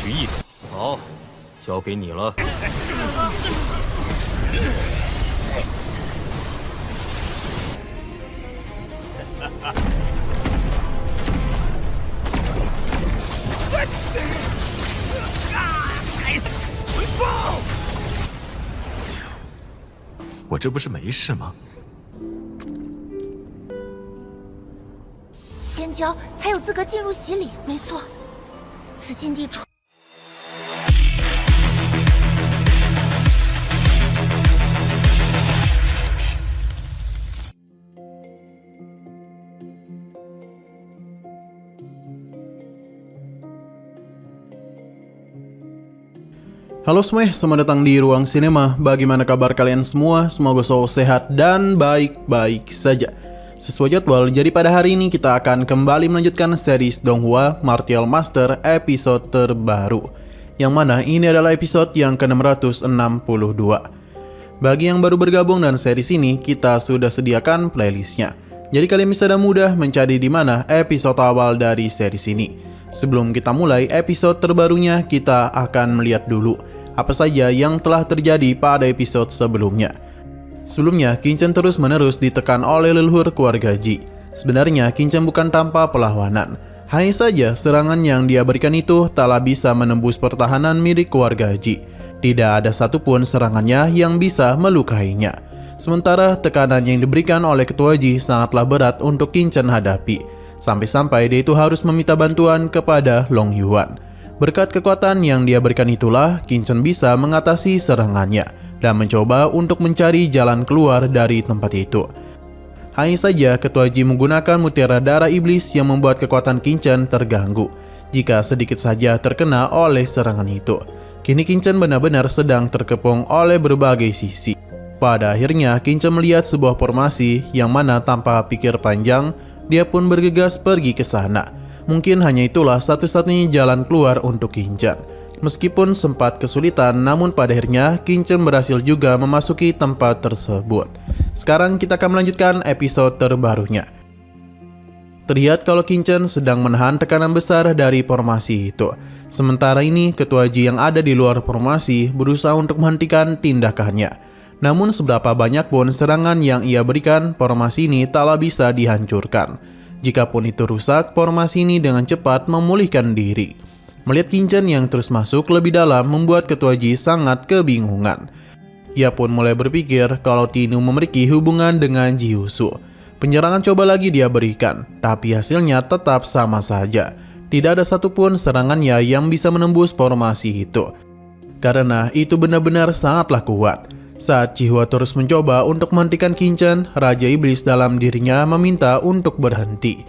徐一的。好，交给你了。我这不是没事吗？燕郊才有资格进入洗礼，没错。此禁地处。Halo semuanya, selamat datang di Ruang Sinema. Bagaimana kabar kalian semua? Semoga selalu sehat dan baik-baik saja. Sesuai jadwal, jadi pada hari ini kita akan kembali melanjutkan series Donghua Martial Master episode terbaru, yang mana ini adalah episode yang ke-662. Bagi yang baru bergabung dan series ini, kita sudah sediakan playlistnya. Jadi kalian bisa dengan mudah mencari di mana episode awal dari series ini. Sebelum kita mulai episode terbarunya, kita akan melihat dulu apa saja yang telah terjadi pada episode sebelumnya. Sebelumnya, Qinchen terus-menerus ditekan oleh leluhur keluarga Ji. Sebenarnya, Qinchen bukan tanpa perlawanan. Hanya saja, serangan yang dia berikan itu telah bisa menembus pertahanan milik keluarga Ji. Tidak ada satupun serangannya yang bisa melukainya. Sementara, tekanan yang diberikan oleh ketua Ji sangatlah berat untuk Qinchen hadapi. Sampai-sampai dia itu harus meminta bantuan kepada Long Yuan. Berkat kekuatan yang dia berikan itulah, Qinchen bisa mengatasi serangannya dan mencoba untuk mencari jalan keluar dari tempat itu. Hanya saja ketua Ji menggunakan mutiara darah iblis yang membuat kekuatan Qinchen terganggu jika sedikit saja terkena oleh serangan itu. Kini Qinchen benar-benar sedang terkepung oleh berbagai sisi. Pada akhirnya Qinchen melihat sebuah formasi yang mana tanpa pikir panjang, dia pun bergegas pergi ke sana. Mungkin hanya itulah satu-satunya jalan keluar untuk Qinchen. Meskipun sempat kesulitan, namun pada akhirnya Qinchen berhasil juga memasuki tempat tersebut. Sekarang kita akan melanjutkan episode terbarunya. Terlihat kalau Qinchen sedang menahan tekanan besar dari formasi itu. Sementara ini, ketua Ji yang ada di luar formasi berusaha untuk menghentikan tindakannya. Namun seberapa banyak pun serangan yang ia berikan, formasi ini taklah bisa dihancurkan. Jikapun itu rusak, formasi ini dengan cepat memulihkan diri. Melihat Qinchen yang terus masuk lebih dalam membuat ketua Ji sangat kebingungan. Ia pun mulai berpikir kalau Tinu memiliki hubungan dengan Ji Yusu. Penyerangan coba lagi dia berikan, tapi hasilnya tetap sama saja. Tidak ada satupun serangannya yang bisa menembus formasi itu. Karena itu benar-benar sangatlah kuat. Saat Jihwa terus mencoba untuk menghentikan Qinchen, Raja Iblis dalam dirinya meminta untuk berhenti.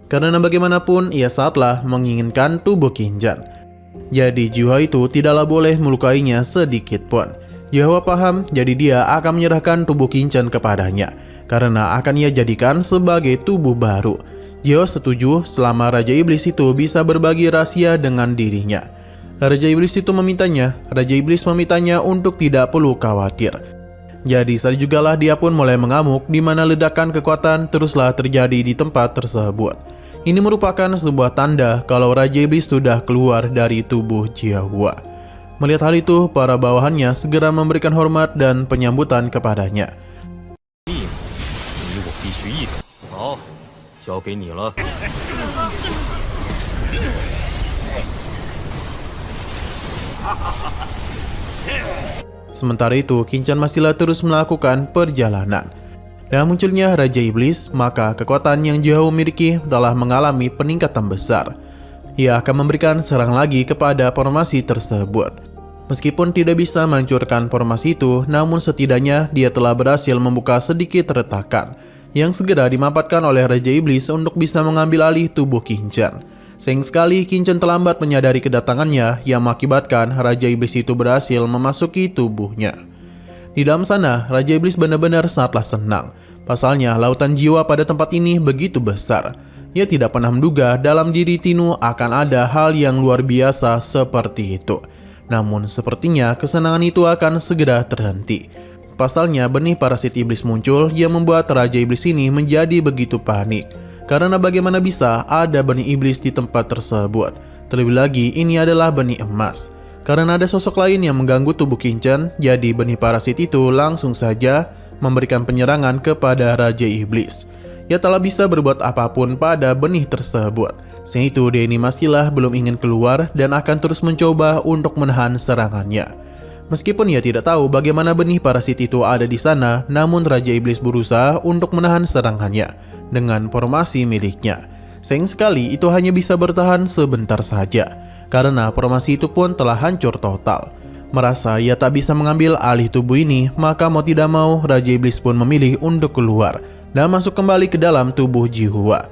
Karena bagaimanapun ia saatlah menginginkan tubuh Qinchen. Jadi Jihwa itu tidaklah boleh melukainya sedikit pun. Jihwa paham, jadi dia akan menyerahkan tubuh Qinchen kepadanya. Karena akan ia jadikan sebagai tubuh baru. Jihwa setuju selama Raja Iblis itu bisa berbagi rahasia dengan dirinya. Raja Iblis memintanya untuk tidak perlu khawatir. Jadi saat jugalah dia pun mulai mengamuk di mana ledakan kekuatan teruslah terjadi di tempat tersebut. Ini merupakan sebuah tanda kalau Raja Iblis sudah keluar dari tubuh Jihwa. Melihat hal itu, para bawahannya segera memberikan hormat dan penyambutan kepadanya. 你我必须一战。好，交给你了。 Sementara itu, Qinchen masihlah terus melakukan perjalanan. Dengan munculnya Raja Iblis, maka kekuatan yang Jihwa miliki telah mengalami peningkatan besar. Ia akan memberikan serang lagi kepada formasi tersebut. Meskipun tidak bisa menghancurkan formasi itu, namun setidaknya dia telah berhasil membuka sedikit retakan yang segera dimanfaatkan oleh Raja Iblis untuk bisa mengambil alih tubuh Qinchen. Sayang sekali Qinchen terlambat menyadari kedatangannya yang mengakibatkan Raja Iblis itu berhasil memasuki tubuhnya. Di dalam sana, Raja Iblis benar-benar sangatlah senang. Pasalnya, lautan jiwa pada tempat ini begitu besar. Ia tidak pernah menduga dalam diri Tinu akan ada hal yang luar biasa seperti itu. Namun sepertinya kesenangan itu akan segera terhenti. Pasalnya, benih parasit iblis muncul yang membuat Raja Iblis ini menjadi begitu panik. Karena bagaimana bisa ada benih iblis di tempat tersebut? Terlebih lagi, ini adalah benih emas. Karena ada sosok lain yang mengganggu tubuh Qingchen, jadi benih parasit itu langsung saja memberikan penyerangan kepada Raja Iblis. Ia telah bisa berbuat apapun pada benih tersebut. Sehingga itu dia ini masihlah belum ingin keluar dan akan terus mencoba untuk menahan serangannya. Meskipun ia tidak tahu bagaimana benih parasit itu ada di sana, namun Raja Iblis berusaha untuk menahan serangannya dengan formasi miliknya. Sayang sekali itu hanya bisa bertahan sebentar saja, karena formasi itu pun telah hancur total. Merasa ia tak bisa mengambil alih tubuh ini, maka mau tidak mau Raja Iblis pun memilih untuk keluar dan masuk kembali ke dalam tubuh Jihua.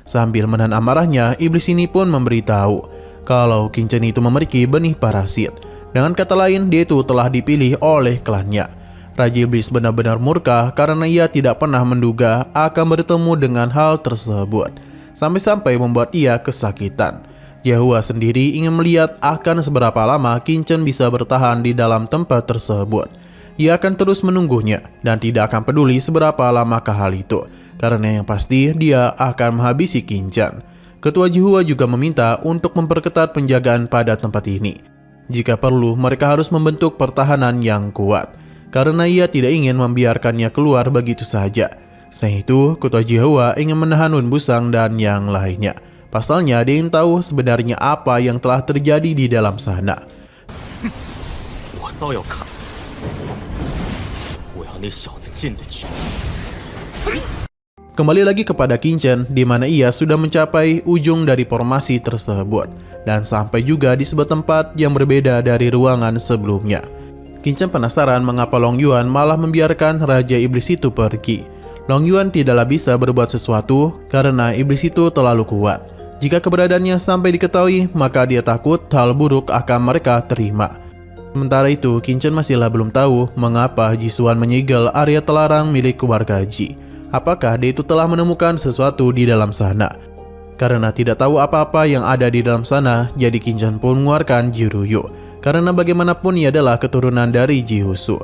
Sambil menahan amarahnya, iblis ini pun memberitahu kalau Qingchen itu memiliki benih parasit. Dengan kata lain, dia itu telah dipilih oleh klannya. Raja Iblis benar-benar murka karena ia tidak pernah menduga akan bertemu dengan hal tersebut. Sampai-sampai membuat ia kesakitan. Jihua sendiri ingin melihat akan seberapa lama Qingchen bisa bertahan di dalam tempat tersebut. Ia akan terus menunggunya dan tidak akan peduli seberapa lamakah hal itu, karena yang pasti dia akan menghabisi Qingchen. Ketua Jihua juga meminta untuk memperketat penjagaan pada tempat ini. Jika perlu, mereka harus membentuk pertahanan yang kuat, karena ia tidak ingin membiarkannya keluar begitu saja. Selain itu, Ketua Jihua ingin menahan Wen Busang dan yang lainnya. Pasalnya, dia ingin tahu sebenarnya apa yang telah terjadi di dalam sana. Kembali lagi kepada Qingchen, di mana ia sudah mencapai ujung dari formasi tersebut dan sampai juga di sebuah tempat yang berbeda dari ruangan sebelumnya. Qingchen penasaran mengapa Long Yuan malah membiarkan Raja Iblis itu pergi. Long Yuan tidaklah bisa berbuat sesuatu karena iblis itu terlalu kuat. Jika keberadaannya sampai diketahui, maka dia takut hal buruk akan mereka terima. Sementara itu, Qingchen masihlah belum tahu mengapa Jisuan menyegel area terlarang milik keluarga Ji. Apakah dia itu telah menemukan sesuatu di dalam sana? Karena tidak tahu apa-apa yang ada di dalam sana, jadi Qingchen pun mengeluarkan Jiruyu. Karena bagaimanapun ia adalah keturunan dari Jiusu.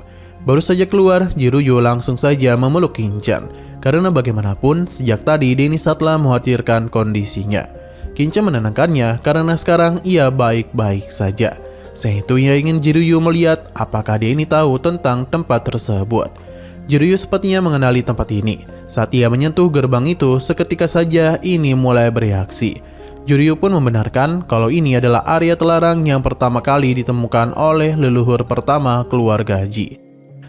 Baru saja keluar, Jiruyu langsung saja memeluk Qingchen. Karena bagaimanapun, sejak tadi Denisa telah mengkhawatirkan kondisinya. Qingchen menenangkannya karena sekarang ia baik-baik saja. Sehingga itu ia ingin Jiruyu melihat apakah dia ini tahu tentang tempat tersebut. Jiruyu sepertinya mengenali tempat ini. Saat ia menyentuh gerbang itu, seketika saja ini mulai bereaksi. Jiruyu pun membenarkan kalau ini adalah area terlarang yang pertama kali ditemukan oleh leluhur pertama keluarga Ji.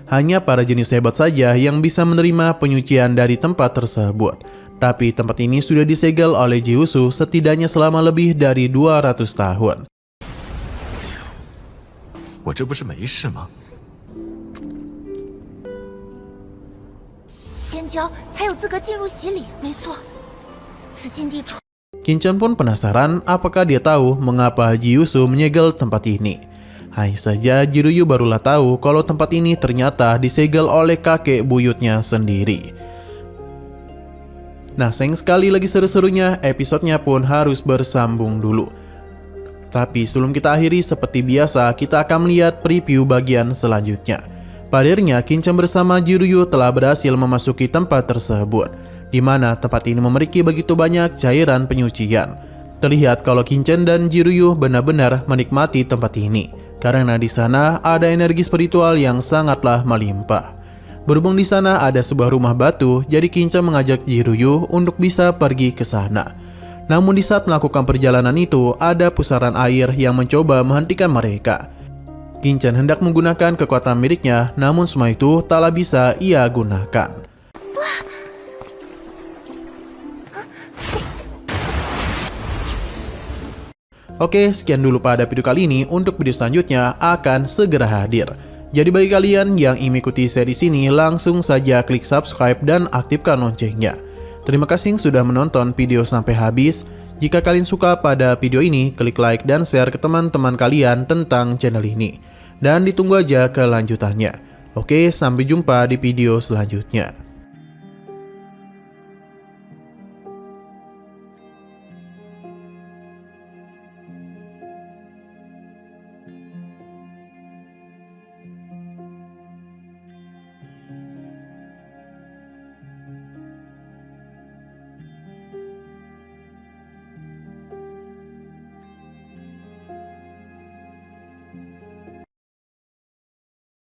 Hanya para jenius hebat saja yang bisa menerima penyucian dari tempat tersebut. Tapi tempat ini sudah disegel oleh Jiusu setidaknya selama lebih dari 200 tahun. 我这不是没事吗？ 边郊才有资格进入洗礼，没错。此禁地处。 Qingchen pun penasaran apakah dia tahu mengapa Jiusu menyegel tempat ini. Hanya saja Jiruyu barulah tahu kalau tempat ini ternyata disegel oleh kakek buyutnya sendiri. Nah, sayang sekali lagi seru-serunya, episodenya pun harus bersambung dulu. Tapi sebelum kita akhiri, seperti biasa kita akan melihat preview bagian selanjutnya. Pada akhirnya, Qingchen bersama Jiruyu telah berhasil memasuki tempat tersebut, di mana tempat ini memiliki begitu banyak cairan penyucian. Terlihat kalau Qingchen dan Jiruyu benar-benar menikmati tempat ini, karena di sana ada energi spiritual yang sangatlah melimpah. Berhubung di sana ada sebuah rumah batu, jadi Qingchen mengajak Jiruyu untuk bisa pergi ke sana. Namun di saat melakukan perjalanan itu, ada pusaran air yang mencoba menghentikan mereka. Qingchen hendak menggunakan kekuatan miliknya, namun semua itu taklah bisa ia gunakan. Oke, sekian dulu pada video kali ini. Untuk video selanjutnya akan segera hadir. Jadi bagi kalian yang ingin mengikuti series ini, langsung saja klik subscribe dan aktifkan loncengnya. Terima kasih sudah menonton video sampai habis. Jika kalian suka pada video ini, klik like dan share ke teman-teman kalian tentang channel ini. Dan ditunggu aja kelanjutannya. Oke, sampai jumpa di video selanjutnya.